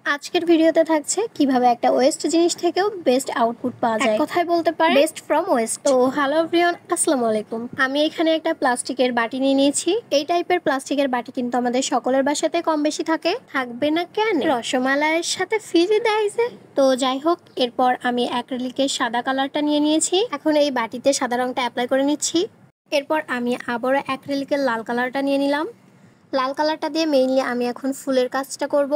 আজকের ভিডিওতে থাকছে কিভাবে একটা ওয়েস্ট জিনিস থেকেও বেস্ট আউটপুট পাওয়া যায়, কথায় বলতে পারে বেস্ট ফ্রম ওয়েস্ট। তো হ্যালো এভরিওয়ান, আসসালামু আলাইকুম। আমি এখানে একটা প্লাস্টিকের বাটি নিয়ে নিয়েছি। এই টাইপের প্লাস্টিকের বাটি কিন্তু আমাদের সকলের বাসাতে কম বেশি থাকবে না কেন, রসমালাইয়ের সাথে ফ্রিজে দেয় যে। তো যাই হোক, এরপর আমি অ্যাক্রিলিকের সাদা কালারটা নিয়ে নিয়েছি। এখন এই বাটিতে সাদা রংটা অ্যাপ্লাই করে নিচ্ছি। এরপর আমি আবারও অ্যাক্রিলিকের লাল কালারটা নিয়ে নিলাম। লাল কালারটা দিয়ে মেইনলি আমি এখন ফুলের কাজটা করব।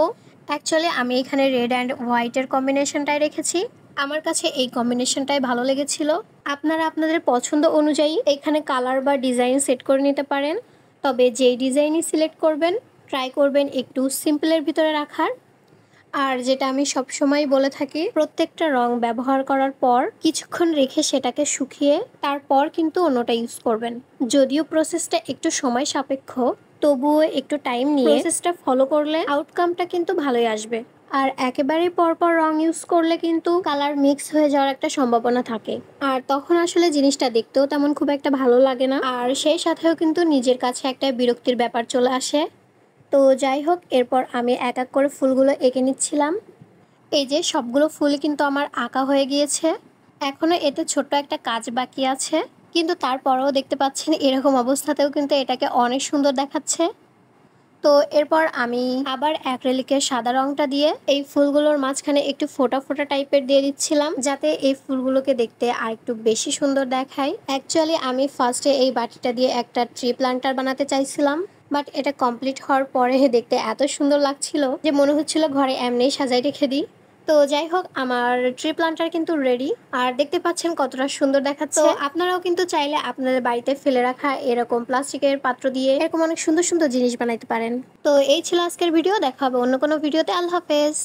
অ্যাকচুয়ালি আমি এখানে রেড অ্যান্ড হোয়াইটের কম্বিনেশনটাই রেখেছি। আমার কাছে এই কম্বিনেশনটাই ভালো লেগেছিল। আপনারা আপনাদের পছন্দ অনুযায়ী এখানে কালার বা ডিজাইন সেট করে নিতে পারেন। তবে যেই ডিজাইনই সিলেক্ট করবেন ট্রাই করবেন একটু সিম্পলের ভিতরে রাখার। আর যেটা আমি সবসময় বলে থাকি, প্রত্যেকটা রং ব্যবহার করার পর কিছুক্ষণ রেখে সেটাকে শুকিয়ে তারপর কিন্তু অন্যটা ইউজ করবেন। যদিও প্রসেসটা একটু সময় সাপেক্ষ, তবুও একটু টাইম নিয়ে প্রসেসটা ফলো করলে আউটকামটা কিন্তু ভালোই আসবে। আর একেবারেই পরপর রং ইউজ করলে কিন্তু কালার মিক্স হয়ে যাওয়ার একটা সম্ভাবনা থাকে, আর তখন আসলে জিনিসটা দেখতেও তেমন খুব একটা ভালো লাগে না, আর সেই সাথেও কিন্তু নিজের কাছে একটা বিরক্তির ব্যাপার চলে আসে। তো যাই হোক, এরপর আমি এক এক করে ফুলগুলো এঁকে নিচ্ছিলাম। এই যে সবগুলো ফুল কিন্তু আমার আঁকা হয়ে গিয়েছে। এখনও এতে ছোট্ট একটা কাজ বাকি আছে, কিন্তু তারপরেও দেখতে পাচ্ছেন এরকম অবস্থাতেও কিন্তু এটাকে অনেক সুন্দর দেখাচ্ছে। তো এরপর আমি আবার অ্যাক্রিলিকের সাদা রংটা দিয়ে এই ফুলগুলোর মাঝখানে একটু ফোটা ফোটা টাইপের দিয়ে দিচ্ছিলাম, যাতে এই ফুলগুলোকে দেখতে আর একটু বেশি সুন্দর দেখায়। অ্যাকচুয়ালি আমি ফার্স্টে এই বাটিটা দিয়ে একটা ট্রি প্ল্যান্টার বানাতে চাইছিলাম, বাট এটা কমপ্লিট হওয়ার পরে দেখতে এত সুন্দর লাগছিল যে মনে হচ্ছিল ঘরে এমনিই সাজাই রেখে দিই। তো যাই হোক, আমার ট্রি প্ল্যান্টার কিন্তু রেডি, আর দেখতে পাচ্ছেন কতটা সুন্দর দেখাচ্ছে। তো আপনারাও কিন্তু চাইলে আপনাদের বাড়িতে ফেলে রাখা এরকম প্লাস্টিকের পাত্র দিয়ে এরকম অনেক সুন্দর সুন্দর জিনিস বানাইতে পারেন। তো এই ছিল আজকের ভিডিও, দেখা হবে অন্য কোনো ভিডিওতে। আল্লাহ হাফেজ।